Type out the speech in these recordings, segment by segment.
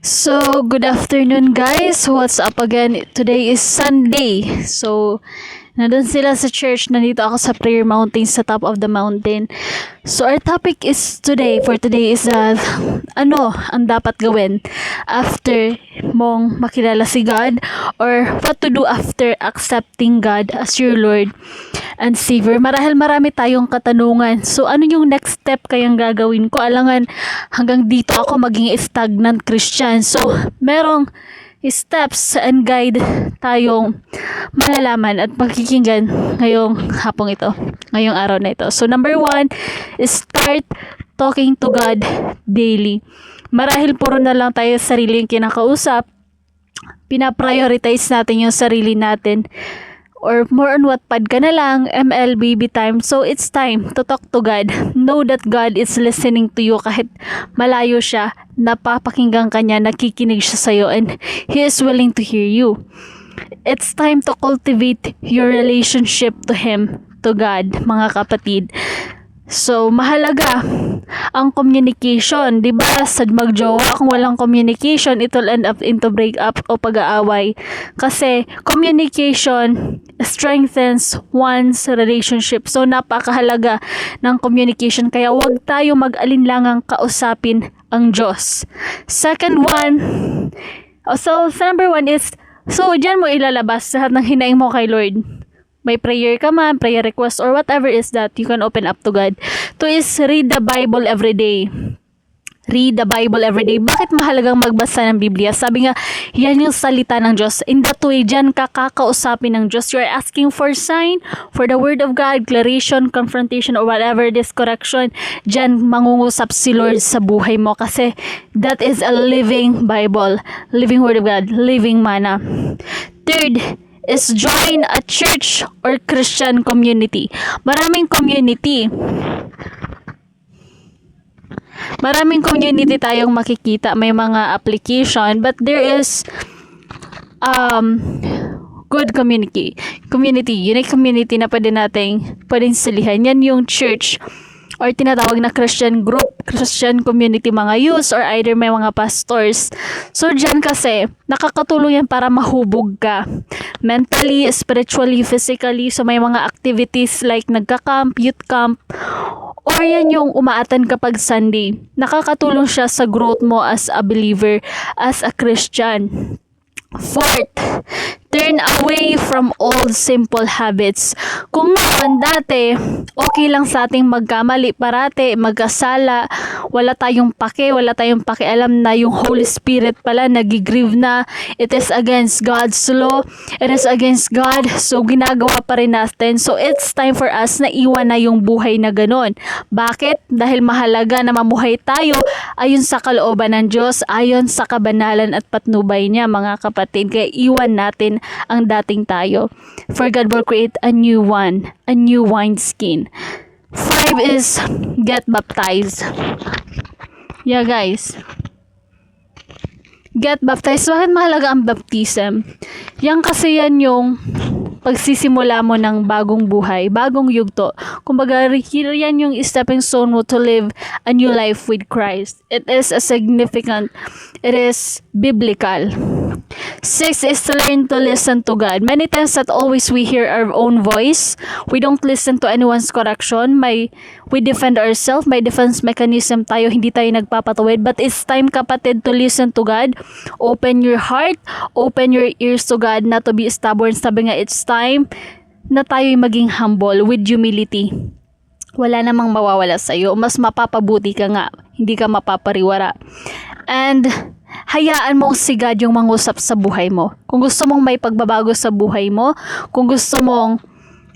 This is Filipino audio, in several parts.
So, good afternoon guys. What's up again? Today is Sunday. So, nandun sila sa church. Nandito ako sa prayer mountain sa top of the mountain. So, our topic is for today is ano ang dapat gawin after mong makilala si God, or what to do after accepting God as your Lord and Savior. Marahil marami tayong katanungan. So, ano yung next step kayang gagawin ko? Alangan, hanggang dito ako maging stagnant Christian. So, merong steps and guide tayong malalaman at makikinggan ngayong hapong ito, ngayong araw na ito. So, number 1 is start talking to God daily. Marahil puro na lang tayo sarili yung kinakausap, pinaprioritize natin yung sarili natin, or more on Wattpad ka na lang, ML, baby time. So, it's time to talk to God. Know that God is listening to you kahit malayo siya, napapakinggan ka niya, nakikinig siya sa'yo, and He is willing to hear you. It's time to cultivate your relationship to Him, to God, mga kapatid. So, mahalaga ang communication. Diba, sa magjowa, kung walang communication, it will end up into breakup o pag-aaway. Kasi, communication strengthens one's relationship. So, napakahalaga ng communication. Kaya, huwag tayo mag-alinlangang kausapin ang Diyos. Second one, so, number 1 is, so, dyan mo ilalabas lahat ng hinaing mo kay Lord. May prayer ka man, prayer request, or whatever is that, you can open up to God. 2 is read the Bible every day. Read the Bible every day. Bakit mahalagang magbasa ng Biblia? Sabi nga, yan yung salita ng Diyos. In that way, dyan kakausapin ng Diyos. You are asking for sign, for the Word of God, declaration, confrontation, or whatever it is, correction. Dyan mangungusap si Lord sa buhay mo. Kasi that is a living Bible, living Word of God, living manna. Third is join a church or Christian community. Maraming community tayong makikita, may mga application, but there is good community, unique community na pwedeng salihan. Yan yung church or tinatawag na Christian group, Christian community, mga youths, or either may mga pastors. So, dyan kasi, nakakatulong yan para mahubog ka. Mentally, spiritually, physically. So, may mga activities like nagka-camp, youth camp, or yan yung umaatan kapag Sunday. Nakakatulong siya sa growth mo as a believer, as a Christian. Fourth, turn away from old simple habits. Kung noon dati, okay lang sa ating magkamali parate, magkasala, wala tayong pakialam na yung Holy Spirit pala nagigrieve na, it is against God's law, it is against God, so ginagawa pa rin natin. So it's time for us na iwan na yung buhay na ganon. Bakit? Dahil mahalaga na mamuhay tayo ayon sa kalooban ng Diyos, ayon sa kabanalan at patnubay niya, mga kapatid. Kaya iwan natin ang dating tayo. For God will create a new wineskin. 5 is get baptized. Yeah, guys. Get baptized. Bakit mahalaga ang baptism? Yan kasi yan yung pagsisimula mo ng bagong buhay, bagong yugto. Kumbaga, yan yung stepping stone mo to live a new life with Christ. It is it is biblical. 6 is to learn to listen to God. Many times that always we hear our own voice. We don't listen to anyone's correction. We defend ourselves. May defense mechanism tayo. Hindi tayo nagpapatawid. But it's time, kapatid, to listen to God. Open your heart. Open your ears to God, not to be stubborn. Sabi nga, it's time na tayo'y maging humble with humility. Wala namang mawawala sa'yo. Mas mapapabuti ka nga. Hindi ka mapapariwara. And hayaan mo si God yung mangusap sa buhay mo. Kung gusto mong may pagbabago sa buhay mo, kung gusto mong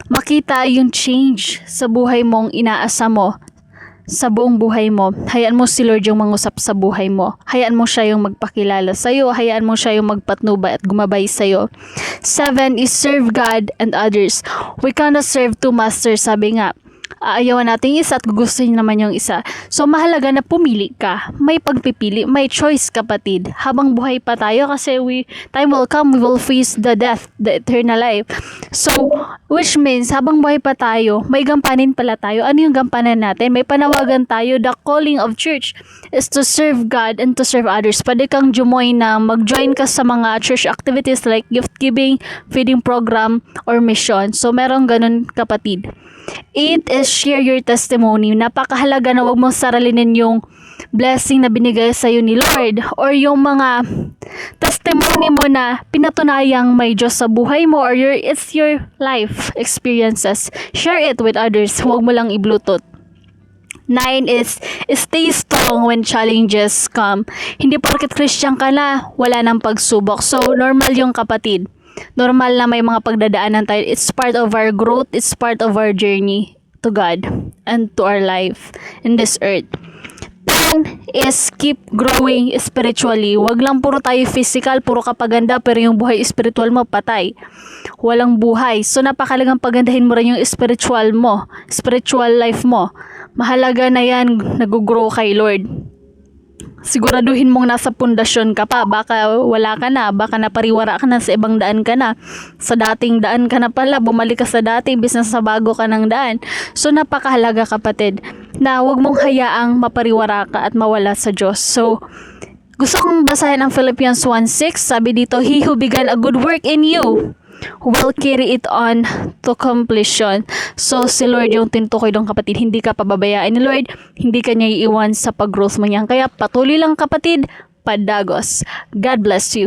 makita yung change sa buhay mong inaasa mo, sa buong buhay mo, hayaan mo si Lord yung mangusap sa buhay mo. Hayaan mo siya yung magpakilala sa'yo. Hayaan mo siya yung magpatnubay at gumabay sa'yo. 7 is serve God and others. We cannot serve two masters, sabi nga. aayawan natin yung isa at gugustuhin naman yung isa. So, mahalaga na pumili ka. May pagpipili, may choice, kapatid. Habang buhay pa tayo, kasi time will come, we will face the death, the eternal life. So, which means, habang buhay pa tayo, may gampanin pala tayo. Ano yung gampanan natin? May panawagan tayo. The calling of church is to serve God and to serve others. Pwede kang mag-join ka sa mga church activities like gift giving, feeding program, or mission. So, merong ganun, kapatid. 8 is share your testimony. Napakahalaga na wag mong saralinin yung blessing na binigay sa iyo ni Lord or yung mga testimony mo na pinatunayang may Diyos sa buhay mo or it's your life experiences. Share it with others. Huwag mo lang i-bluetooth. 9 is stay strong when challenges come. Hindi porket Christian ka na, wala nang pagsubok. So, normal yung, kapatid. Normal na may mga pagdadaanan tayo. It's part of our growth. It's part of our journey to God and to our life in this earth. 10 is keep growing spiritually. Wag lang puro tayo physical, puro kapaganda, pero yung buhay spiritual mo, patay. Walang buhay. So, napakalagang pagandahin mo rin yung spiritual mo, spiritual life mo. Mahalaga na yan, nag-grow kay Lord. Siguraduhin mong nasa pundasyon ka pa. Baka wala ka na. Baka napariwara ka na, sa ibang daan ka na. Sa dating daan ka na pala. Bumalik ka sa dati, imbis na sa bago ka ng daan. So, napakahalaga, kapatid, na huwag mong hayaang mapariwara ka at mawala sa Diyos. So, gusto kong basahin ang Philippians 1:6. Sabi dito, He who began a good work in you will carry it on to completion. So, si Lord yung tinutukoy doon, kapatid. Hindi ka pababayaan ni Lord. Hindi ka niya iiwan sa pag-growth mo niyan. Kaya patuloy lang, kapatid. Padagos. God bless you.